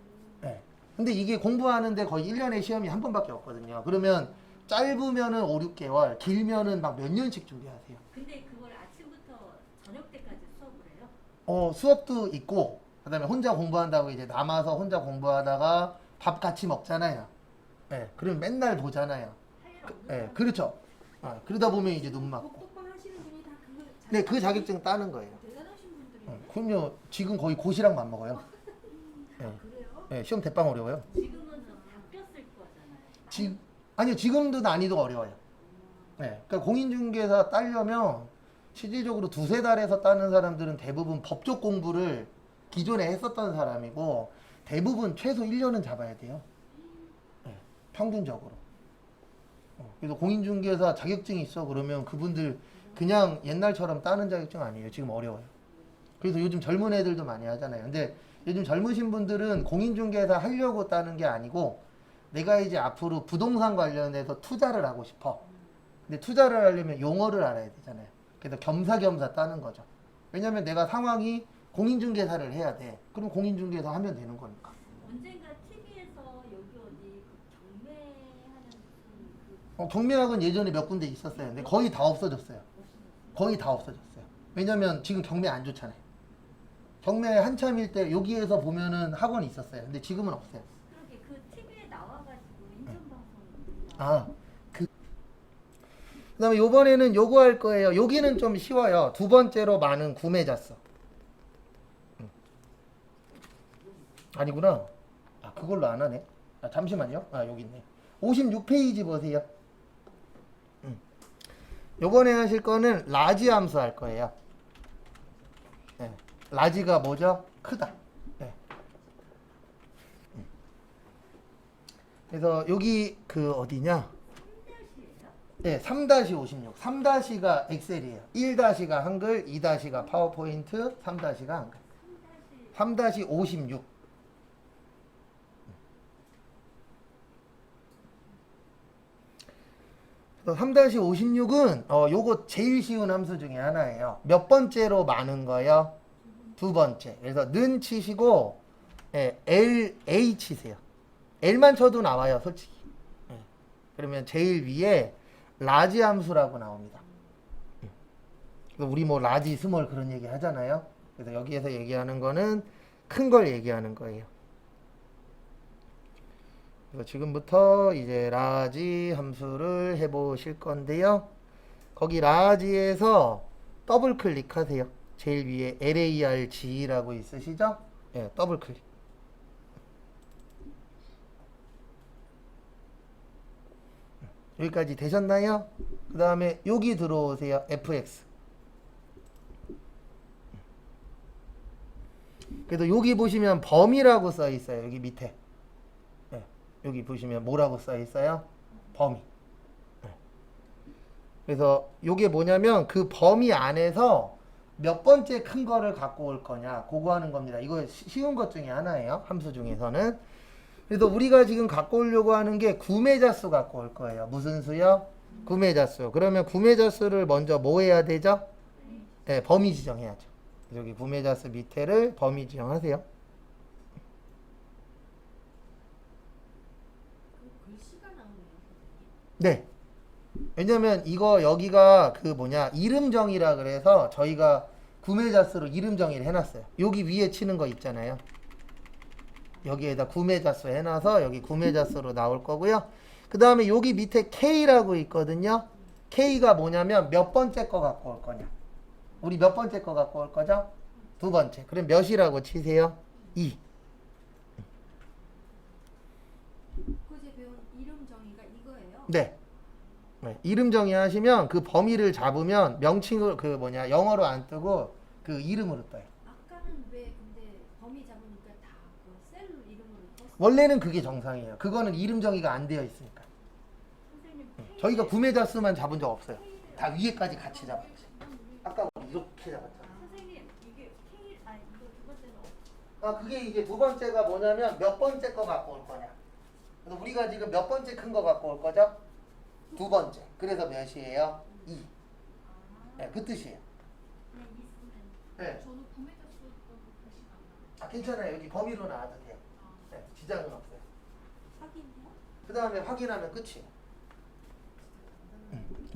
네. 근데 이게 공부하는데 거의 1년에 시험이 한 번밖에 없거든요. 그러면 짧으면은 5, 6개월, 길면은 막 몇 년씩 준비하세요. 근데 그걸 아침부터 저녁 때까지 수업을 해요? 수업도 있고, 그 다음에 혼자 공부한다고 이제 남아서 혼자 공부하다가 밥 같이 먹잖아요. 네. 그러면 맨날 보잖아요. 할 일 없는 네. 그렇죠. 그러다 보면 이제 눈 맞고. 복덕방 하시는 분이 다 그거 네, 그 자격증 따는 거예요. 대단하신 분들이. 그럼요. 지금 거의 고시랑 맞먹어요. 네. 그래요? 네, 시험 대빵 어려워요. 지금은 바뀌었을 거잖아요. 아니요, 지금도 난이도가 어려워요. 네, 그러니까 공인중개사 따려면 실질적으로 두세 달에서 따는 사람들은 대부분 법조 공부를 기존에 했었던 사람이고 대부분 최소 1년은 잡아야 돼요. 네, 평균적으로. 그래서 공인중개사 자격증이 있어 그러면 그분들 그냥 옛날처럼 따는 자격증 아니에요. 지금 어려워요. 그래서 요즘 젊은 애들도 많이 하잖아요. 근데 요즘 젊으신 분들은 공인중개사 하려고 따는 게 아니고 내가 이제 앞으로 부동산 관련해서 투자를 하고 싶어. 근데 투자를 하려면 용어를 알아야 되잖아요. 그래서 겸사겸사 따는 거죠. 왜냐면 내가 상황이 공인중개사를 해야 돼. 그럼 공인중개사 하면 되는 거니까. 언젠가 TV에서 여기 어디 그 경매하는 무슨 그 경매학은 예전에 몇 군데 있었어요. 근데 거의 다 없어졌어요. 거의 다 없어졌어요. 왜냐면 지금 경매 안 좋잖아요. 경매 한참일 때 여기에서 보면은 학원이 있었어요. 근데 지금은 없어요. 그렇게 그 TV에 나와가지고 인천 방송 그다음에 요번에는 요거 할 거예요. 여기는 좀 쉬워요. 두 번째로 많은 구매자수. 아니구나. 그걸로 안 하네. 잠시만요. 여기 있네. 56페이지 보세요. 요번에 하실 거는 라지 함수 할 거예요. 네. 라지가 뭐죠? 크다. 네. 그래서 여기 그 어디냐? 3대시예요? 네, 3-56. 3-가 엑셀이에요. 1-가 한글, 2-가 파워포인트, 3-가 한글. 3-56. 그래서 3-56은 요거 제일 쉬운 함수 중에 하나예요. 몇 번째로 많은 거요? 두 번째. 그래서 는 치시고 A 치세요. L만 쳐도 나와요, 솔직히. 그러면 제일 위에 라지 함수라고 나옵니다. 그래서 우리 뭐 라지, 스몰 그런 얘기 하잖아요. 그래서 여기에서 얘기하는 거는 큰 걸 얘기하는 거예요. 그래서 지금부터 이제 라지 함수를 해보실 건데요. 거기 라지에서 더블 클릭하세요. 제일 위에 LARG라고 있으시죠? 예, 더블 클릭. 여기까지 되셨나요? 그 다음에 여기 들어오세요. FX. 그래서 여기 보시면 범위라고 써 있어요. 여기 밑에. 예, 여기 보시면 뭐라고 써 있어요? 범위. 예. 그래서 이게 뭐냐면 그 범위 안에서 몇 번째 큰 거를 갖고 올 거냐 그거 하는 겁니다. 이거 쉬운 것 중에 하나예요. 함수 중에서는. 그래서 우리가 지금 갖고 오려고 하는 게 구매자 수 갖고 올 거예요. 무슨 수요? 구매자 수. 그러면 구매자 수를 먼저 뭐 해야 되죠? 네, 범위 지정해야죠. 여기 구매자 수 밑에를 범위 지정하세요. 그 글씨가 나오네요. 네. 왜냐면 이거 여기가 그 뭐냐 이름 정의라 그래서 저희가 구매자 수로 이름 정의를 해놨어요. 여기 위에 치는 거 있잖아요. 여기에다 구매자 수 해놔서 여기 구매자 수로 나올 거고요. 그 다음에 여기 밑에 K라고 있거든요. K가 뭐냐면 몇 번째 거 갖고 올 거냐. 우리 몇 번째 거 갖고 올 거죠? 두 번째. 그럼 몇이라고 치세요? 2. 그제 배운 이름 정의가 이거예요. 네. 네. 이름 정의하시면 그 범위를 잡으면 명칭을 그 뭐냐 영어로 안 뜨고 그 이름으로 떠요. 아까는 왜 근데 범위 잡으니까 다 그 셀 이름으로 떴어요? 원래는 그게 정상이에요. 그거는 이름 정의가 안 되어 있으니까. 선생님 저희가 구매자 수만 잡은 적 없어요. 다 위에까지 같이 잡았지. 아까 우리 이렇게 잡았잖아. 선생님 이게 K 아니 이거 두 번째는 아, 그게 이제 두 번째가 뭐냐면 몇 번째 거 갖고 올 거냐. 그래서 우리가 지금 몇 번째 큰 거 갖고 올 거죠? 두 번째. 그래서 몇이에요? 2. 네, 그 뜻이에요. 그냥 있으면 네. 저도 구매자 수도 글씨가 안 나와요. 아, 괜찮아요. 여기 범위로 나와도 돼요. 네, 지장은 없어요. 확인해요? 그 다음에 확인하면 끝이에요.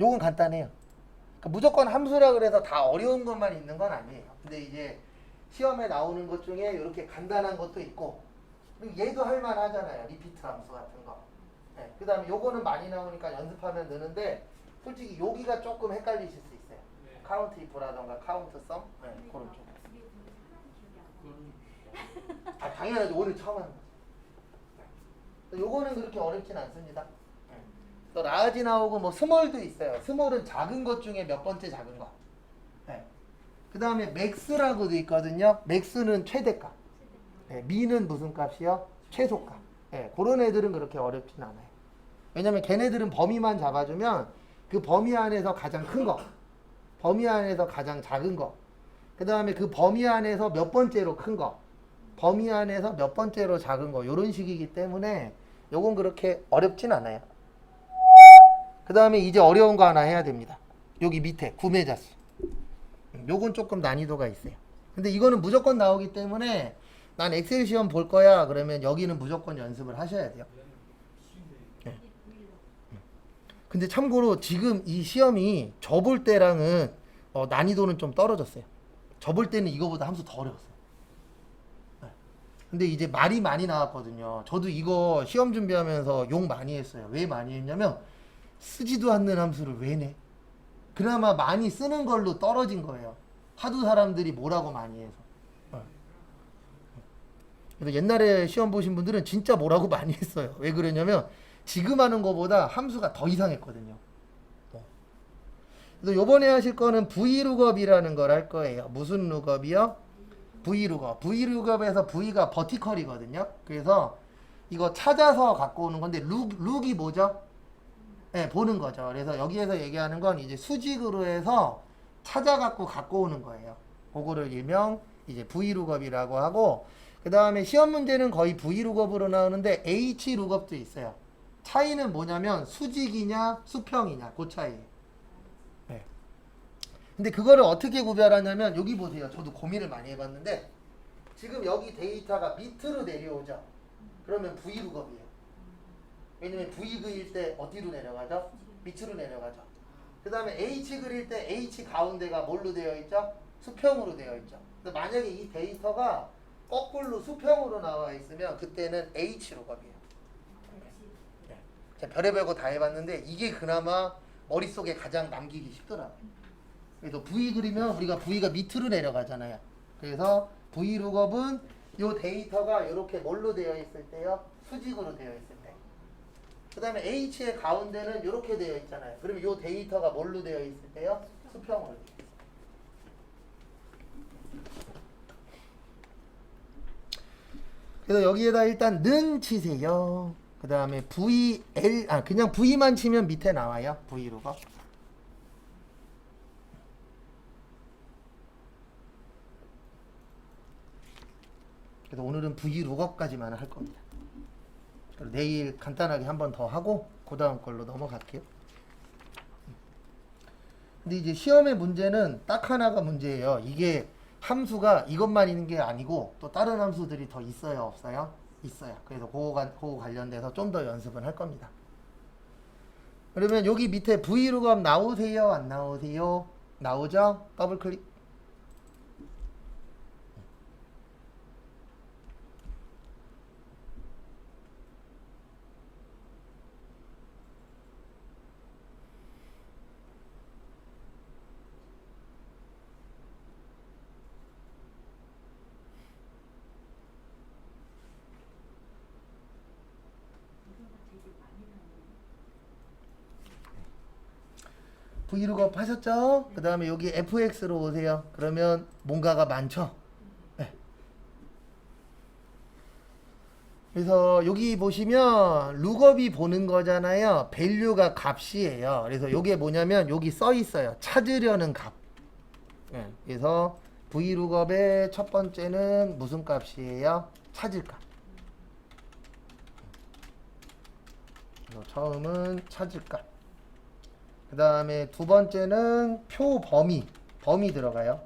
요건 간단해요. 그러니까 무조건 함수라 그래서 다 어려운 것만 있는 건 아니에요. 근데 이제 시험에 나오는 것 중에 이렇게 간단한 것도 있고, 그리고 얘도 할만하잖아요. 리피트 함수 같은 거. 네, 그 다음에 요거는 많이 나오니까 연습하면 되는데, 솔직히 여기가 조금 헷갈리실 수 있어요. 네. 카운트 이프라던가 카운트 썸? 네, 근데 그런 막 쪽. 이게 근데 하나도 기억이 안 나. 아, 당연하죠. 오늘 처음 하는 거죠. 네. 요거는 그렇게 어렵진 않습니다. 네. 또 라지 나오고 뭐 스몰도 있어요. 스몰은 작은 것 중에 몇 번째 작은 거. 네. 그 다음에 맥스라고도 있거든요. 맥스는 최대값. 네, 미는 무슨 값이요? 최소값. 네, 그런 애들은 그렇게 어렵진 않아요. 왜냐면 걔네들은 범위만 잡아주면 그 범위 안에서 가장 큰 거, 범위 안에서 가장 작은 거, 그 다음에 그 범위 안에서 몇 번째로 큰 거, 범위 안에서 몇 번째로 작은 거, 요런 식이기 때문에 요건 그렇게 어렵진 않아요. 그 다음에 이제 어려운 거 하나 해야 됩니다. 여기 밑에 구매자 수. 요건 조금 난이도가 있어요. 근데 이거는 무조건 나오기 때문에 난 엑셀 시험 볼 거야 그러면 여기는 무조건 연습을 하셔야 돼요. 네. 근데 참고로 지금 이 시험이 저 볼 때랑은 난이도는 좀 떨어졌어요. 저 볼 때는 이거보다 함수 더 어려웠어요. 네. 근데 이제 말이 많이 나왔거든요. 저도 이거 시험 준비하면서 욕 많이 했어요. 왜 많이 했냐면 쓰지도 않는 함수를 왜 내? 그나마 많이 쓰는 걸로 떨어진 거예요. 하도 사람들이 뭐라고 많이 해서. 그래서 옛날에 시험 보신 분들은 진짜 뭐라고 많이 했어요. 왜 그러냐면 지금 하는 거보다 함수가 더 이상했거든요. 그래서 요번에 하실 거는 V룩업이라는 걸 할 거예요. 무슨 룩업이요? V룩업. V룩업에서 V가 버티컬이거든요. 그래서 이거 찾아서 갖고 오는 건데 룩이 뭐죠? 네, 보는 거죠. 그래서 여기에서 얘기하는 건 이제 수직으로 해서 갖고 오는 거예요. 그거를 일명 이제 V룩업이라고 하고, 그 다음에 시험 문제는 거의 V룩업으로 나오는데 H룩업도 있어요. 차이는 뭐냐면 수직이냐 수평이냐 그 차이예요. 네. 근데 그거를 어떻게 구별하냐면 여기 보세요. 저도 고민을 많이 해봤는데 지금 여기 데이터가 밑으로 내려오죠. 그러면 V룩업이에요. 왜냐면 V 그릴 때 어디로 내려가죠? 밑으로 내려가죠. 그 다음에 H 그릴 때 H 가운데가 뭘로 되어 있죠? 수평으로 되어 있죠. 근데 만약에 이 데이터가 거꾸로 수평으로 나와 있으면 그때는 H룩업이에요. 네. 제가 별의별 거 다 해봤는데 이게 그나마 머릿속에 가장 남기기 쉽더라고요. 그래서 V 그리면 우리가 V가 밑으로 내려가잖아요. 그래서 V룩업은 요 데이터가 이렇게 뭘로 되어 있을 때요? 수직으로 되어 있을 때. 그 다음에 H의 가운데는 이렇게 되어 있잖아요. 그러면 요 데이터가 뭘로 되어 있을 때요? 수평으로 되어 있어요. 그래서 여기에다 일단 는 치세요. 그 다음에 VL, 그냥 V만 치면 밑에 나와요. V룩업. 그래서 오늘은 V룩업까지만 할 겁니다. 그리고 내일 간단하게 한 번 더 하고 그 다음 걸로 넘어갈게요. 근데 이제 시험의 문제는 딱 하나가 문제예요. 이게 함수가 이것만 있는 게 아니고 또 다른 함수들이 더 있어요, 없어요? 있어요. 그래서 그거 관련돼서 좀 더 연습은 할 겁니다. 그러면 여기 밑에 V룩업 나오세요, 안 나오세요? 나오죠? 더블 클릭. 이거가 되게 많이 나오네. V룩업 하셨죠? 그 다음에 여기 fx로 오세요. 그러면 뭔가가 많죠? 네. 그래서 여기 보시면 룩업이 보는 거잖아요. 밸류가 값이에요. 그래서 이게 뭐냐면 여기 써 있어요. 찾으려는 값. 네. 그래서 V룩업의 첫 번째는 무슨 값이에요? 찾을 값. 그래서 처음은 찾을 값. 그 다음에 두 번째는 표 범위 들어가요.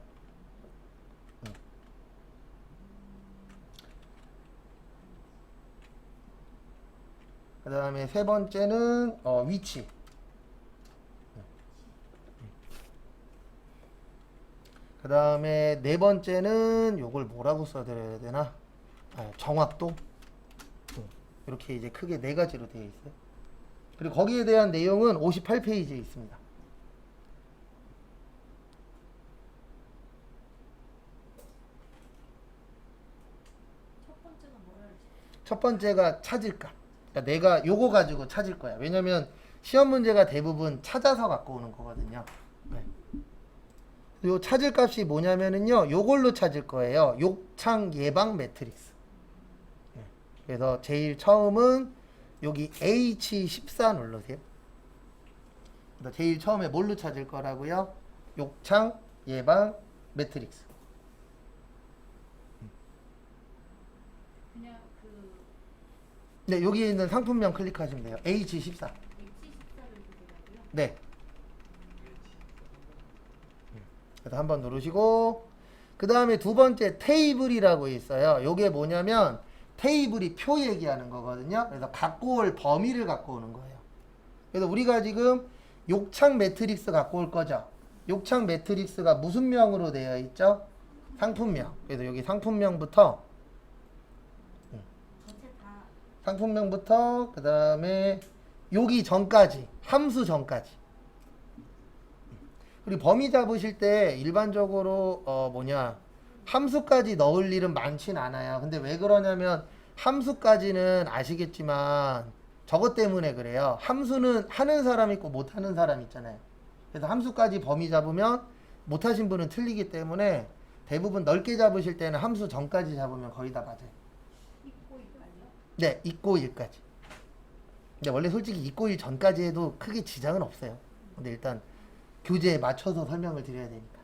그 다음에 세 번째는 위치. 그 다음에 네 번째는 요걸 뭐라고 써드려야 되나? 정확도. 이렇게 이제 크게 네 가지로 되어 있어요. 그리고 거기에 대한 내용은 58페이지에 있습니다. 첫 번째가 뭐라 그랬지? 첫 번째가 찾을 값. 그러니까 내가 요거 가지고 찾을 거야. 왜냐면 시험 문제가 대부분 찾아서 갖고 오는 거거든요. 네. 요 찾을 값이 뭐냐면은요. 요걸로 찾을 거예요. 욕창 예방 매트릭스. 네. 그래서 제일 처음은 여기 H14 누르세요. 그래서 제일 처음에 뭘로 찾을 거라고요? 욕창 예방 매트릭스. 그냥 그 네, 여기 있는 상품명 클릭하시면 돼요. H14. H14를 보더라고요. 네. 그래서 한번 누르시고 그 다음에 두 번째 테이블이라고 있어요. 요게 뭐냐면 테이블이 표 얘기하는 거거든요. 그래서 갖고 올 범위를 갖고 오는 거예요. 그래서 우리가 지금 욕창 매트릭스 갖고 올 거죠. 욕창 매트릭스가 무슨 명으로 되어 있죠? 상품명. 그래서 여기 상품명부터 전체 다 상품명부터 그 다음에 여기 전까지 함수 전까지. 그리고 범위 잡으실 때 일반적으로 함수까지 넣을 일은 많진 않아요. 근데 왜 그러냐면 함수까지는 아시겠지만 저것 때문에 그래요. 함수는 하는 사람 있고 못하는 사람 있잖아요. 그래서 함수까지 범위 잡으면 못하신 분은 틀리기 때문에 대부분 넓게 잡으실 때는 함수 전까지 잡으면 거의 다 맞아요. 있고 있까요? 네, 있고 1까지. 근데 원래 솔직히 있고 1 전까지 해도 크게 지장은 없어요. 근데 일단 교재에 맞춰서 설명을 드려야 되니까.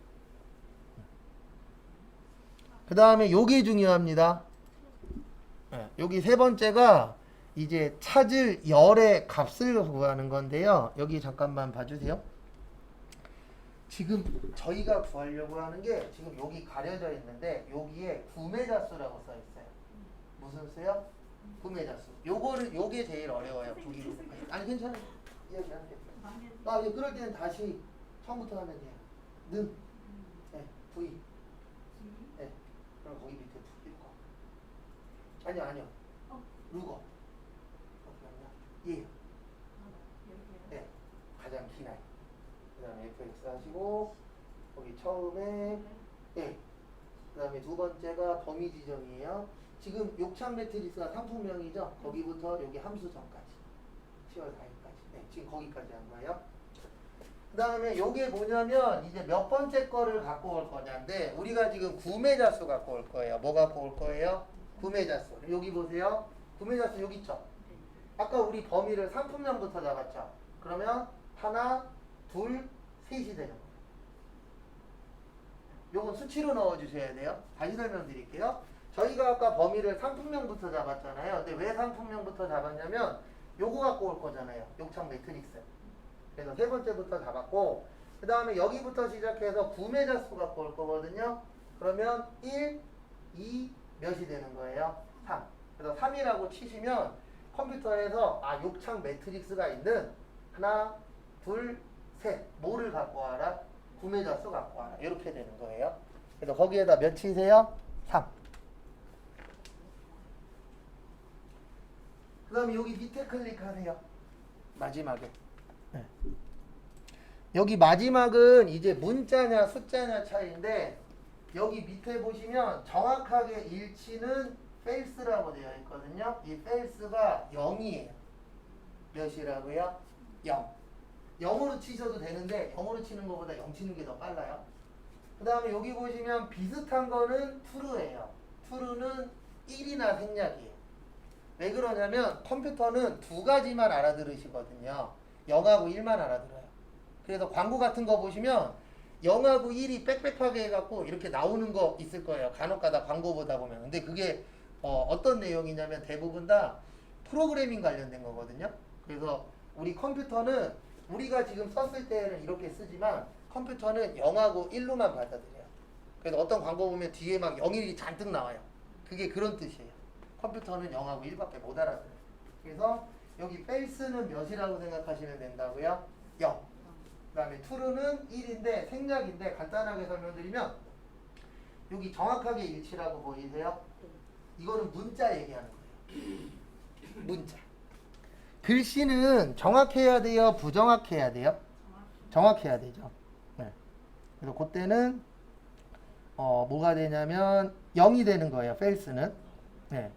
그 다음에 요게 중요합니다. 네, 여기 세 번째가 이제 찾을 열의 값을 구하는 건데요. 여기 잠깐만 봐주세요. 지금 저희가 구하려고 하는 게 지금 여기 가려져 있는데 여기에 구매자 수라고 써 있어요. 무슨 수요? 구매자 수. 요게 제일 어려워요. 보기로. 아니 괜찮아요. 이야기하세요. 예, 그럴 때는 다시 처음부터 하면 돼요. 는, 네, V, 네, 그럼 거기 밑에 풀릴 거. 아니요. 루거. 예, 네, 가장 긴 아이. 그 다음에 fx 하시고, 처음에 예. 그 다음에 두 번째가 범위 지정이에요. 지금 욕창 매트리스가 상품명이죠. 거기부터 여기 함수 전까지 10월 4일까지. 네, 지금 거기까지 한 거예요. 그 다음에 요게 뭐냐면 이제 몇 번째 거를 갖고 올 거냐인데 우리가 지금 구매자 수 갖고 올 거예요. 뭐 갖고 올 거예요? 구매자 수. 여기 보세요. 구매자 수 여기 있죠. 아까 우리 범위를 상품명부터 잡았죠. 그러면 하나, 둘, 셋이 되는 거예요. 요건 수치로 넣어주셔야 돼요. 다시 설명드릴게요. 저희가 아까 범위를 상품명부터 잡았잖아요. 근데 왜 상품명부터 잡았냐면 요거 갖고 올 거잖아요. 욕창 매트릭스. 그래서 세 번째부터 잡았고 그 다음에 여기부터 시작해서 구매자 수 갖고 올 거거든요. 그러면 1, 2 몇이 되는 거예요? 3. 그래서 3이라고 치시면 컴퓨터에서 욕창 매트릭스가 있는 하나, 둘, 셋 뭐를 갖고 와라? 구매자 수 갖고 와라. 이렇게 되는 거예요. 그래서 거기에다 몇 치세요? 3. 그 다음에 여기 밑에 클릭하세요. 마지막에. 네. 여기 마지막은 이제 문자냐 숫자냐 차이인데 여기 밑에 보시면 정확하게 일치는 false라고 되어 있거든요. 이 false가 0이에요. 몇이라고요? 0. 0으로 치셔도 되는데 0으로 치는 것보다 0 치는 게 더 빨라요. 그 다음에 여기 보시면 비슷한 거는 true예요. true는 1이나 생략이에요. 왜 그러냐면 컴퓨터는 두 가지만 알아들으시거든요. 0하고 1만 알아들어요. 그래서 광고 같은 거 보시면 0하고 1이 빽빽하게 해갖고 이렇게 나오는 거 있을 거예요. 간혹가다 광고 보다 보면. 근데 그게 어떤 내용이냐면 대부분 다 프로그래밍 관련된 거거든요. 그래서 우리 컴퓨터는 우리가 지금 썼을 때는 이렇게 쓰지만 컴퓨터는 0하고 1로만 받아들여요. 그래서 어떤 광고 보면 뒤에 막 0, 1이 잔뜩 나와요. 그게 그런 뜻이에요. 컴퓨터는 0하고 1밖에 못 알아들어요. 그래서 여기 false는 몇이라고 생각하시면 된다고요? 0. 그 다음에 true는 1인데 생략인데 간단하게 설명드리면 여기 정확하게 일치라고 보이세요? 이거는 문자 얘기하는 거예요. 문자. 글씨는 정확해야 돼요? 부정확해야 돼요? 정확해야 되죠. 네. 그래서 그때는 뭐가 되냐면 0이 되는 거예요. false는. 네.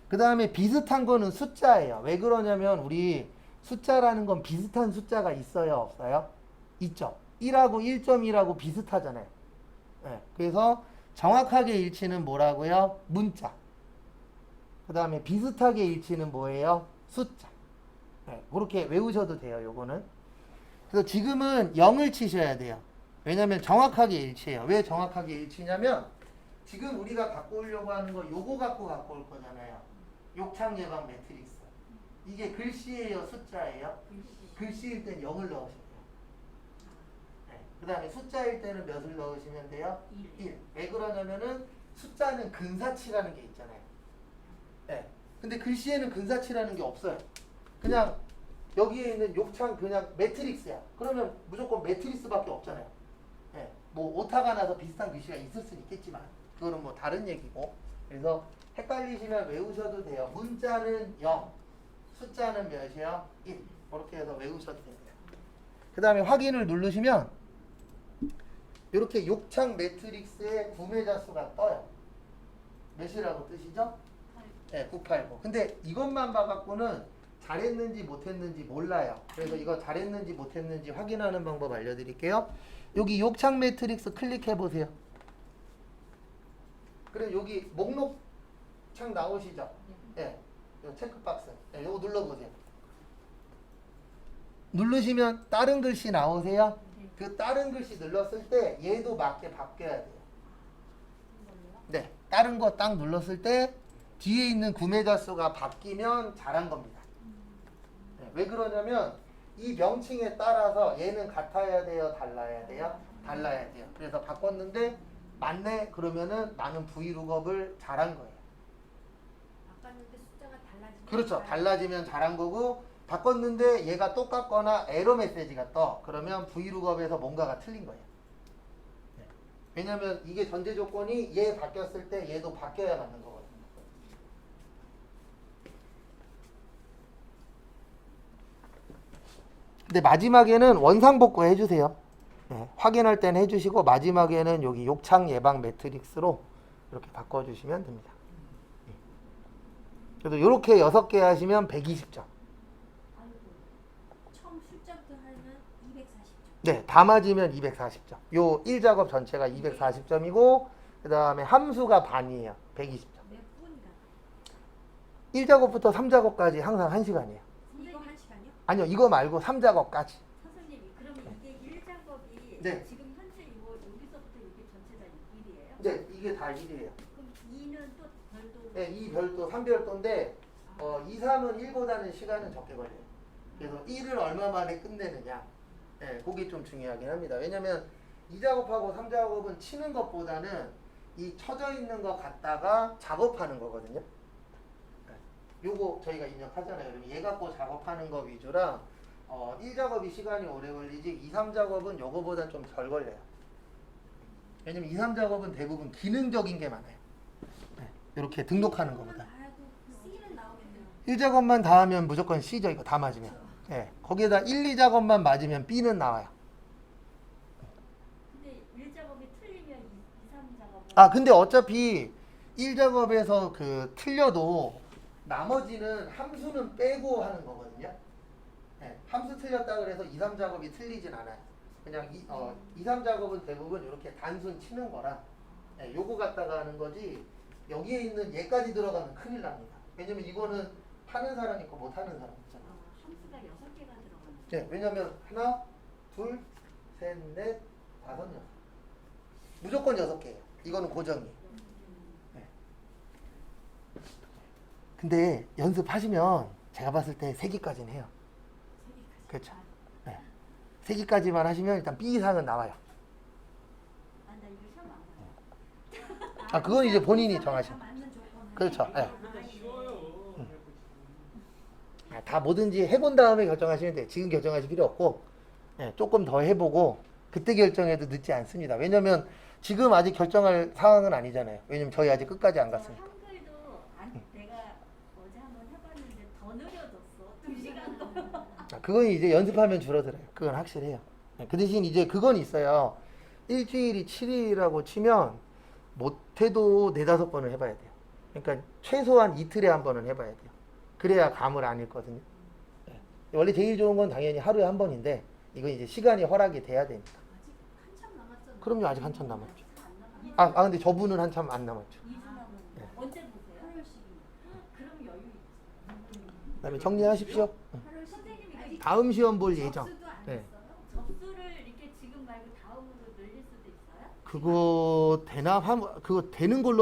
그 다음에 비슷한 거는 숫자예요. 왜 그러냐면 우리 숫자라는 건 비슷한 숫자가 있어요? 없어요? 있죠. 1하고 1.1하고 비슷하잖아요. 네. 그래서 정확하게 일치는 뭐라고요? 문자. 그 다음에 비슷하게 일치는 뭐예요? 숫자. 네. 그렇게 외우셔도 돼요. 요거는. 그래서 지금은 0을 치셔야 돼요. 왜냐면 정확하게 일치해요. 왜 정확하게 일치냐면 지금 우리가 갖고 오려고 하는 거 요거 갖고 올 거잖아요. 욕창 예방 매트릭스. 이게 글씨예요, 숫자예요? 글씨일 땐 0을 넣으셔야 돼요. 네. 그 다음에 숫자일 때는 몇을 넣으시면 돼요? 1. 왜 그러냐면은 숫자는 근사치라는 게 있잖아요. 네. 근데 글씨에는 근사치라는 게 없어요. 그냥 여기에 있는 욕창 그냥 매트릭스야. 그러면 무조건 매트릭스밖에 없잖아요. 네. 뭐 오타가 나서 비슷한 글씨가 있을 수는 있겠지만 그거는 뭐 다른 얘기고. 그래서 헷갈리시면 외우셔도 돼요. 문자는 0, 숫자는 몇이요? 1. 그렇게 해서 외우셔도 됩니다. 그 다음에 확인을 누르시면 이렇게 욕창 매트릭스의 구매자 수가 떠요. 몇이라고 뜻이죠? 네, 989. 근데 이것만 봐갖고는 잘했는지 못했는지 몰라요. 그래서 이거 잘했는지 못했는지 확인하는 방법 알려드릴게요. 여기 욕창 매트릭스 클릭해보세요. 그럼 여기 목록 창 나오시죠? 네. 요 체크박스. 네, 요거 눌러보세요. 누르시면 다른 글씨 나오세요? 그 다른 글씨 눌렀을 때 얘도 맞게 바뀌어야 돼요. 네. 다른 거 딱 눌렀을 때 뒤에 있는 구매자 수가 바뀌면 잘한 겁니다. 네, 왜 그러냐면 이 명칭에 따라서 얘는 같아야 돼요? 달라야 돼요? 달라야 돼요. 그래서 바꿨는데 맞네? 그러면은 나는 브이룩업을 잘한 거예요. 바꿨는데 숫자가 달라지면 그렇죠. 달라지면 잘한 거고 바꿨는데 얘가 똑같거나 에러 메시지가 떠. 그러면 브이룩업에서 뭔가가 틀린 거예요. 네. 왜냐면 이게 전제 조건이 얘 바뀌었을 때 얘도 바뀌어야 맞는 거거든요. 근데 마지막에는 원상복구 해주세요. 네, 확인할 때는 해주시고 마지막에는 여기 욕창 예방 매트릭스로 이렇게 바꿔주시면 됩니다. 그래도 이렇게 6개 하시면 120점. 아이고. 처음 숫자부터 하면 240점. 네, 다 맞으면 240점. 요 1작업 전체가 240점이고 그 다음에 함수가 반이에요. 120점. 몇 분이나? 1작업부터 3작업까지 항상 1시간이에요. 이거 1시간이요? 아니요, 이거 말고 3작업까지. 선생님이 그러면 이게 1작업이 네. 지금 현재 이거 여기서부터 이게 전체 다 1이에요? 네, 이게 다 1이에요. 그럼 2는 또 별도 네, 2별도, 3별도인데 2, 3은 1보다는 시간은 적게 걸려요. 그래서 1을 얼마 만에 끝내느냐. 네, 그게 좀 중요하긴 합니다. 왜냐면 2작업하고 3작업은 치는 것보다는 이 쳐져 있는 거 갖다가 작업하는 거거든요. 네, 요거 저희가 입력하잖아요. 그럼 얘 갖고 작업하는 거 위주라 1작업이 시간이 오래 걸리지 2, 3작업은 요거보다 좀 덜 걸려요. 왜냐면 2, 3작업은 대부분 기능적인 게 많아요. 네, 이렇게 등록하는 것보다. C는 나오겠네요. 1작업만 다 하면 무조건 C죠. 이거 다 맞으면. 네, 거기에다 1, 2작업만 맞으면 B는 나와요. 근데 1작업이 틀리면 2, 3작업은 아, 근데 어차피 1작업에서 그 틀려도 나머지는 함수는 빼고 하는 거거든요. 네, 함수 틀렸다 그래서 2, 3작업이 틀리진 않아요. 그냥 2, 3작업은 대부분 이렇게 단순 치는 거라 네, 요거 갖다가 하는 거지 여기에 있는 얘까지 들어가면 큰일 납니다. 왜냐면 이거는 하는 사람 있고 못 하는 사람 있잖아. 함수가 6개가 들어가는 네, 왜냐면 하나, 둘, 셋, 넷, 다섯, 여섯. 무조건 6개예요. 이거는 고정이에요. 네. 근데 연습하시면 제가 봤을 때 3개까지는 해요. 그렇죠. 네. 3개까지만 하시면 일단 B 이상은 나와요. 나 이거 시험 안 봐. 아, 그건 이제 본인이 정하시면. 맞는 조건은 그렇죠. 네. 쉬워요. 아, 다 뭐든지 해본 다음에 결정하시면 돼요. 지금 결정하실 필요 없고 네, 조금 더 해보고 그때 결정해도 늦지 않습니다. 왜냐면 지금 아직 결정할 상황은 아니잖아요. 왜냐면 저희 아직 끝까지 안 갔으니까. 한글도 내가 어제 한번 해봤는데 더 느려졌어. 2시간 동안. 아, 그건 이제 연습하면 줄어들어요. 그건 확실해요. 네, 그 대신 이제 그건 있어요. 일주일이 7일이라고 치면 못해도 4-5번을 해봐야 돼요. 그러니까 최소한 이틀에 한 번은 해봐야 돼요. 그래야 감을 안 잃거든요. 네. 원래 제일 좋은 건 당연히 하루에 한 번인데 이건 이제 시간이 허락이 돼야 되니까. 아직 한참 남았잖아. 그럼요, 아직 한참 남았죠. 안 남았어. 근데 저분은 한참 안 남았죠. 2주 남았는데. 네. 언제 보세요? 8월 10일. 그럼 여유 있지. 그다음에 정리하십시오. 선생님이 다음 시험 볼 예정. 접수도 안 네. 했어요? 접수를 이렇게 지금 말고 다음으로 늘릴 수도 있어요? 그거 되나? 그거 되는 걸로